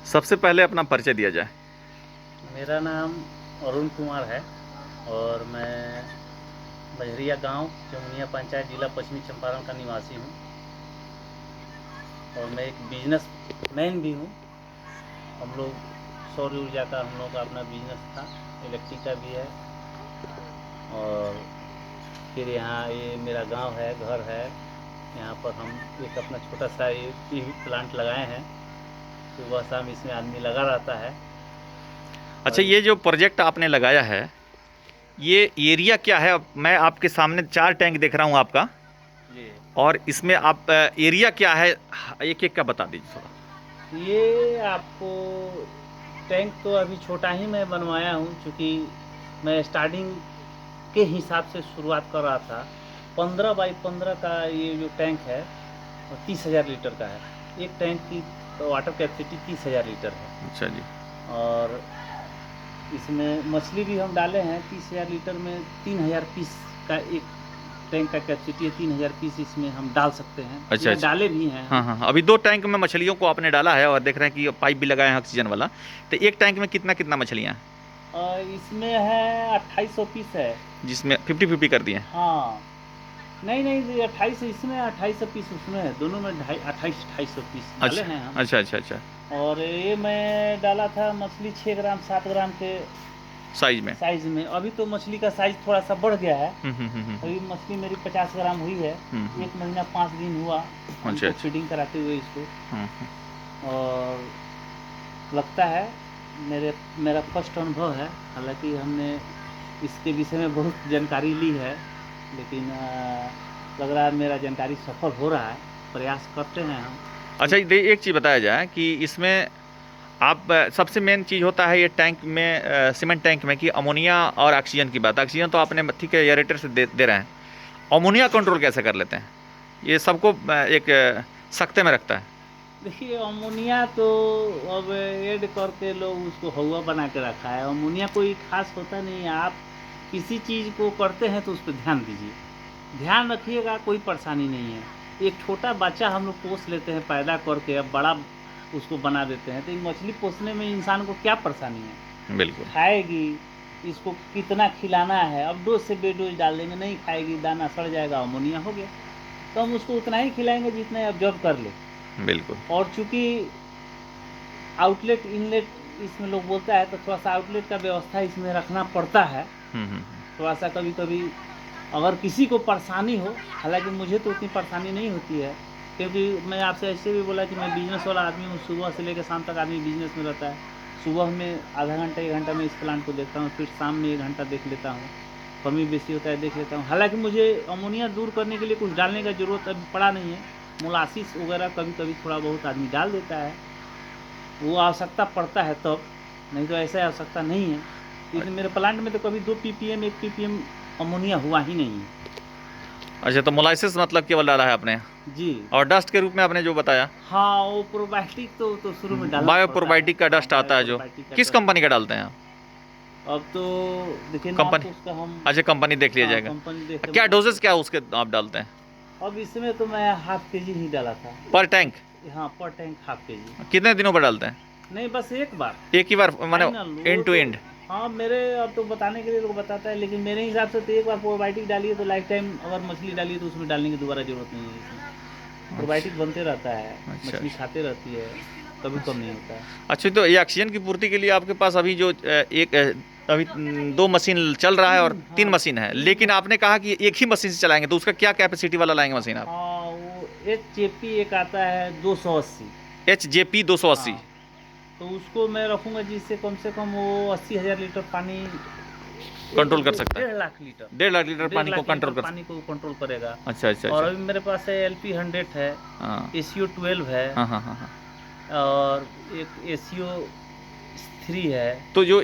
सबसे पहले अपना परिचय दिया जाए। मेरा नाम अरुण कुमार है और मैं बजरिया गांव, चमुनिया पंचायत, जिला पश्चिमी चंपारण का निवासी हूं और मैं एक बिजनेस मैन भी हूं। हम लोग सौर ऊर्जा का हम लोग का अपना बिजनेस था, इलेक्ट्रिक का भी है। और फिर यहाँ ये मेरा गांव है, घर है। यहाँ पर हम एक अपना छोटा सा ये पीवी प्लांट लगाए हैं। सुबह शाम इसमें आदमी लगा रहता है। अच्छा, और ये जो प्रोजेक्ट आपने लगाया है, ये एरिया क्या है? अब मैं आपके सामने 4 टैंक देख रहा हूँ आपका, ये और इसमें आप एरिया क्या है, एक एक का बता दीजिए थोड़ा। ये आपको टैंक तो अभी छोटा ही मैं बनवाया हूँ, क्योंकि मैं स्टार्टिंग के हिसाब से शुरुआत कर रहा था। 15 बाई 15 का ये जो टैंक है वो 30,000 लीटर का है। एक टैंक की तो वाटर कैपेसिटी 30,000 लीटर है। अच्छा जी। और इसमें मछली भी हम डाले हैं 30,000 लीटर में। 3,000 पीस का एक टैंक का कैपेसिटी है। 3,000 पीस इसमें हम डाल सकते हैं अच्छा या अच्छा। डाले भी हैं हाँ हम। हाँ हाँ, अभी 2 टैंक में मछलियों को आपने डाला है, और देख रहे हैं कि पाइप भी लगाए हैं ऑक्सीजन वाला। तो एक टैंक में कितना कितना मछलियाँ हैं? और इसमें है 2800 पीस है। जिसमें 50-50 कर दिए हैं? हाँ, नहीं नहीं, 28 इसमें 2800 पीस उसमें है। दोनों में 2800 पीस डाले अच्छा हैं हम। अच्छा अच्छा अच्छा। और ये मैं डाला था मछली 6 ग्राम 7 ग्राम के साइज में? साइज में। अभी तो मछली का साइज थोड़ा सा बढ़ गया है। हम्म। अभी मछली मेरी 50 ग्राम हुई है। हम्म। 1 महीना 5 दिन हुआ अच्छा हमको अच्छा। फीडिंग कराते हुए इसको। हम्म। और लगता है मेरा फर्स्ट अनुभव है। हालांकि हमने इसके विषय में बहुत जानकारी ली है, लेकिन लग रहा है मेरा जानकारी सफल हो रहा है। प्रयास करते हैं हम। अच्छा, एक चीज़ बताया जाए कि इसमें आप सबसे मेन चीज़ होता है ये टैंक में, सीमेंट टैंक में, कि अमोनिया और ऑक्सीजन की बात। ऑक्सीजन तो आपने ठीक है एयरेटर से दे रहे हैं, अमोनिया कंट्रोल कैसे कर लेते हैं? ये सबको एक सख्ते में रखता है। देखिए, अमोनिया तो अब ऐड करके लोग उसको हवा बना के रखा है। अमोनिया कोई खास होता नहीं है। आप किसी चीज़ को करते हैं तो उस पर ध्यान दीजिए, ध्यान रखिएगा, कोई परेशानी नहीं है। एक छोटा बच्चा हम लोग पोस लेते हैं पैदा करके, अब बड़ा उसको बना देते हैं। तो ये मछली पोसने में इंसान को क्या परेशानी है? बिल्कुल। खाएगी, इसको कितना खिलाना है। अब डोज से बेडोज डाल देंगे, नहीं खाएगी, दाना सड़ जाएगा, अमोनिया हो गया। तो हम उसको उतना ही खिलाएंगे जितना ऑब्जर्व कर ले। बिल्कुल। और चूंकि आउटलेट इनलेट इसमें लोग बोलता है, तो थोड़ा सा आउटलेट का व्यवस्था इसमें रखना पड़ता है। हम्म। थोड़ा सा कभी कभी अगर किसी को परेशानी हो, हालांकि मुझे तो उतनी परेशानी नहीं होती है, क्योंकि मैं आपसे ऐसे भी बोला कि मैं बिजनेस वाला आदमी हूँ। सुबह से लेकर शाम तक आदमी बिजनेस में रहता है। सुबह में आधा घंटा 1 घंटा में इस प्लांट को देखता हूँ, फिर शाम में 1 घंटा देख लेता हूँ। कमी बेसी होता है देख लेता हूँ। हालांकि मुझे अमोनिया दूर करने के लिए कुछ डालने का ज़रूरत अभी पड़ा नहीं है। मोलासिस वगैरह कभी कभी थोड़ा बहुत आदमी डाल देता है, वो आवश्यकता पड़ता है तब, नहीं तो ऐसा आवश्यकता नहीं है। इसलिए मेरे प्लांट में तो कभी 2 ppm 1 ppm अमोनिया हुआ ही नहीं है। अच्छा, तो मोलाइसिस मतलब केवल डाला है आपने, जी। और डस्ट के रूप में आपने जो बताया, हाँ, वो प्रोबायोटिक तो शुरू में डालना पड़ता है। बायोप्रोबायोटिक का हाँ, डस्ट आता है जो, बायोप्रोबायोटिक का किस डस्ट। कंपनी का डालते हैं आप? अब तो देखिए, नाम कंपनी? तो उसका हम। अच्छा, कंपनी देख लिया हाँ, जाएगा। कंपनी देख के क्या बता डोजेस सकते। क्या उसके आप डालते हैं अब इसमें तो मैं ½ kg ही डाला था। पर टैंक? हाँ, पर टैंक ½ kg। कितने दिनों पर डालते हैं? नहीं, बस एक बार एक ही बार, माने फाइनल वो एंड टू तो। एंड? हाँ, मेरे अब तो बताने के लिए लोग बताता है, लेकिन मेरे हिसाब से तो एक बार प्रोबायोटिक डालिए तो लाइफ टाइम, अगर मछली डालिए तो उसमें डालने की दोबारा ज़रूरत नहीं है। इसमें प्रोबायोटिक अच्छा बनते रहता है, अच्छा मछली अच्छा। खाते रहती है, कभी कम नहीं होता है। अच्छा, तो ये ऑक्सीजन की पूर्ति के लिए आपके पास अभी जो अभी 2 मशीन चल रहा है और 3 हाँ, मशीन है, 3 लेकिन आपने कहा कि एक ही मशीन से चलाएंगे, तो उसका क्या कैपेसिटी वाला लाएंगे मशीन आप? हाँ, वो HJP एक आता है 280। HJP 280? हाँ, तो उसको मैं रखूँगा जिससे कम से कम वो 80,000 लीटर पानी, कंट्रोल कर सकता है? 1.5 लाख लीटर, 1.5 लाख लीटर डेढ़ पानी को लाख लीटर कंट्रोल कर पानी को कंट्रोल करेगा। सकता? अच्छा अच्छा और अच्छा। अभी मेरे पास है LP100 है, हाँ ACO12 है, हाँ हाँ हाँ हाँ। और एक ACO3 है। तो जो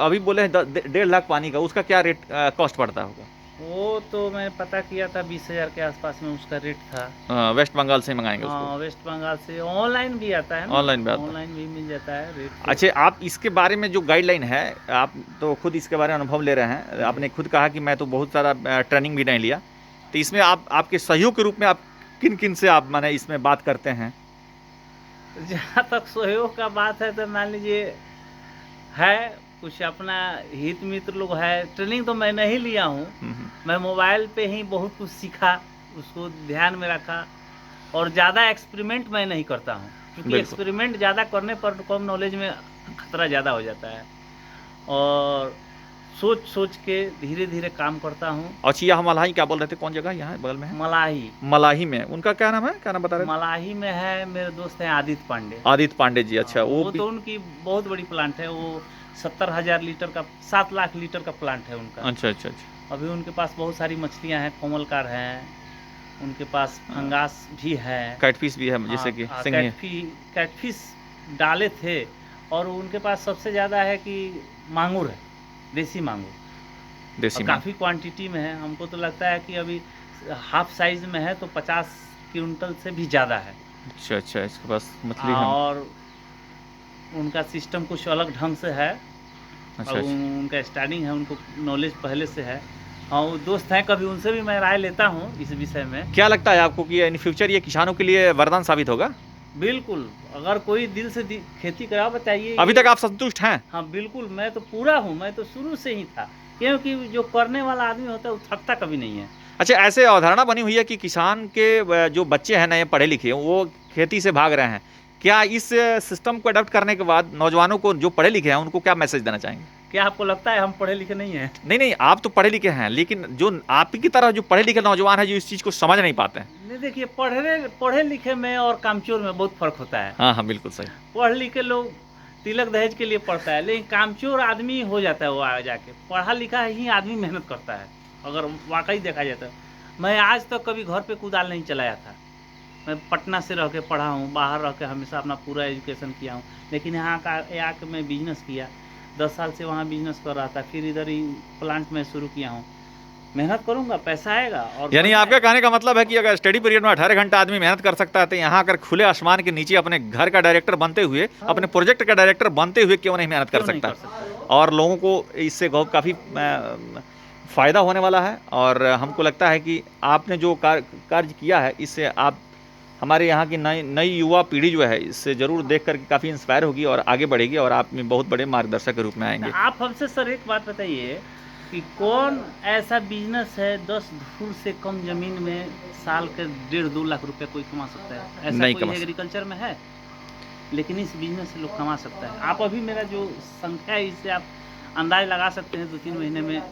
अभी बोले हैं 1.5 लाख पानी का, उसका क्या रेट कॉस्ट पड़ता होगा? वो तो मैं पता किया था, 20,000 के आसपास में उसका रेट था। वेस्ट बंगाल से ही मंगाएंगे उसको? हाँ, वेस्ट बंगाल से ऑनलाइन भी आता है ना, ऑनलाइन भी आता है? ऑनलाइन भी मिल जाता है रेट तो। अच्छा, आप इसके बारे में जो गाइडलाइन है, आप तो खुद इसके बारे में अनुभव ले रहे हैं, जी। आपने खुद कहा कि मैं तो बहुत सारा ट्रेनिंग भी नहीं लिया, तो इसमें आप आपके सहयोग के रूप में आप किन किन से आप माने इसमें बात करते हैं? जहाँ तक सहयोग का बात है तो मान लीजिए है कुछ अपना हित मित्र लोग है। ट्रेनिंग तो मैं नहीं लिया हूँ, मैं मोबाइल पे ही बहुत कुछ सीखा, उसको ध्यान में रखा और ज़्यादा एक्सपेरिमेंट मैं नहीं करता हूँ, क्योंकि बिल्कुल। एक्सपेरिमेंट ज़्यादा करने पर कम नॉलेज में खतरा ज़्यादा हो जाता है और सोच सोच के धीरे धीरे काम करता हूँ। अच्छा, यहाँ मलाही क्या बोल रहे थे, कौन जगह यहाँ बगल में है? मलाही, मलाही में उनका क्या नाम है, क्या नाम बता रहे थे? मलाही में है, मेरे दोस्त हैं आदित्य पांडे। आदित्य पांडे जी, अच्छा। हाँ, वो वो भी तो उनकी बहुत बड़ी प्लांट है, वो 70,000 लीटर का 7 लाख लीटर का प्लांट है उनका। अच्छा अच्छा अच्छा। अभी उनके पास बहुत सारी मछलियां हैं, कोमलकार हैं, उनके पास फंगास भी है, कैटफिश भी है, जैसे कि सिंघी। कैटफिश डाले थे और उनके पास सबसे ज़्यादा है कि मांगुर है, देसी मांगुर, देसी और में। काफ़ी क्वांटिटी में है। हमको तो लगता है कि अभी हाफ साइज में है तो 50 क्विंटल से भी ज़्यादा है। अच्छा अच्छा, इसके पास मछली है। और उनका सिस्टम कुछ अलग ढंग से है। अच्छा और अच्छा। उनका स्टार्टिंग है, उनको नॉलेज पहले से है। हाँ, वो दोस्त हैं, कभी उनसे भी मैं राय लेता हूँ इस विषय में। क्या लगता है आपको कि इन फ्यूचर ये किसानों के लिए वरदान साबित होगा? बिल्कुल, अगर कोई दिल से खेती करा बताइए। अभी तक आप संतुष्ट हैं? हाँ बिल्कुल, मैं तो पूरा हूँ, मैं तो शुरू से ही था, क्योंकि जो करने वाला आदमी होता है वो थकता कभी नहीं है। अच्छा, ऐसे अवधारणा बनी हुई है कि किसान के जो बच्चे हैं नए पढ़े लिखे, वो खेती से भाग रहे हैं। क्या इस सिस्टम को अडॉप्ट करने के बाद नौजवानों को जो पढ़े लिखे हैं उनको क्या मैसेज देना चाहेंगे? क्या आपको लगता है हम पढ़े लिखे नहीं हैं? नहीं नहीं, आप तो पढ़े लिखे हैं, लेकिन जो आप की तरह जो पढ़े लिखे नौजवान है जो इस चीज़ को समझ नहीं पाते हैं। नहीं, देखिए, पढ़े लिखे में और कामचोर में बहुत फर्क होता है। हाँ हाँ, बिल्कुल सही। पढ़ लिखे लोग तिलक दहेज के लिए पढ़ता है, लेकिन कामचोर आदमी हो जाता है वो आगे जाके। पढ़ा लिखा ही आदमी मेहनत करता है, अगर वाकई देखा जाए तो। मैं आज तक कभी घर पे कुदाल नहीं चलाया था। मैं पटना से रह के पढ़ा हूँ, बाहर रह के हमेशा अपना पूरा एजुकेशन किया हूँ, लेकिन यहाँ आके मैं बिजनेस किया। 10 साल से वहाँ बिजनेस कर रहा था, फिर इधर ही प्लांट में शुरू किया हूँ। मेहनत करूँगा, पैसा आएगा। और यानी आपका कहने का मतलब है कि अगर स्टडी पीरियड में 18 घंटा आदमी मेहनत कर सकता है, तो यहाँ आकर खुले आसमान के नीचे अपने घर का डायरेक्टर बनते हुए, अपने प्रोजेक्ट का डायरेक्टर बनते हुए क्यों नहीं मेहनत कर सकता? और लोगों को इससे काफ़ी फ़ायदा होने वाला है। और हमको लगता है कि आपने जो कार्य किया है, इससे आप हमारे यहाँ की नई युवा पीढ़ी जो है, इससे ज़रूर देख कर काफ़ी इंस्पायर होगी और आगे बढ़ेगी और आप में बहुत बड़े मार्गदर्शक के रूप में आएंगे। आप हमसे सर एक बात बताइए कि कौन ऐसा बिजनेस है 10 धूर से कम जमीन में साल के 1.5-2 लाख रुपए कोई कमा सकता है? ऐसा नहीं कोई कमा एग्रीकल्चर में है? लेकिन इस बिजनेस से लोग कमा सकता है। आप अभी मेरा जो संख्या है, इससे आप अंदाज लगा सकते हैं 2-3 महीने में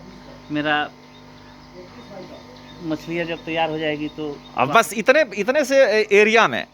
मेरा मछलियाँ जब तैयार हो जाएगी तो। अब बस इतने से एरिया में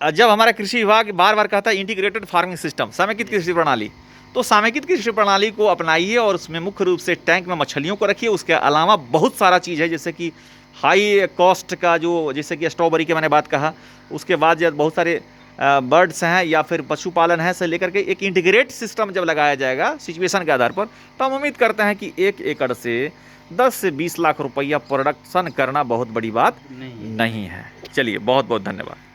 जब हमारा कृषि विभाग बार बार कहता है इंटीग्रेटेड फार्मिंग सिस्टम, समेकित कृषि प्रणाली, तो समेकित कृषि प्रणाली को अपनाइए और उसमें मुख्य रूप से टैंक में मछलियों को रखिए। उसके अलावा बहुत सारा चीज़ है, जैसे कि हाई कॉस्ट का जो, जैसे कि स्ट्रॉबेरी की मैंने बात कहा, उसके बाद जब बहुत सारे बर्ड्स हैं या फिर पशुपालन है, से लेकर के एक इंटीग्रेट सिस्टम जब लगाया जाएगा सिचुएशन के आधार पर, तो हम उम्मीद करते हैं कि 1 एकड़ से 10 से 20 लाख रुपया प्रोडक्शन करना बहुत बड़ी बात नहीं है। चलिए, बहुत बहुत धन्यवाद।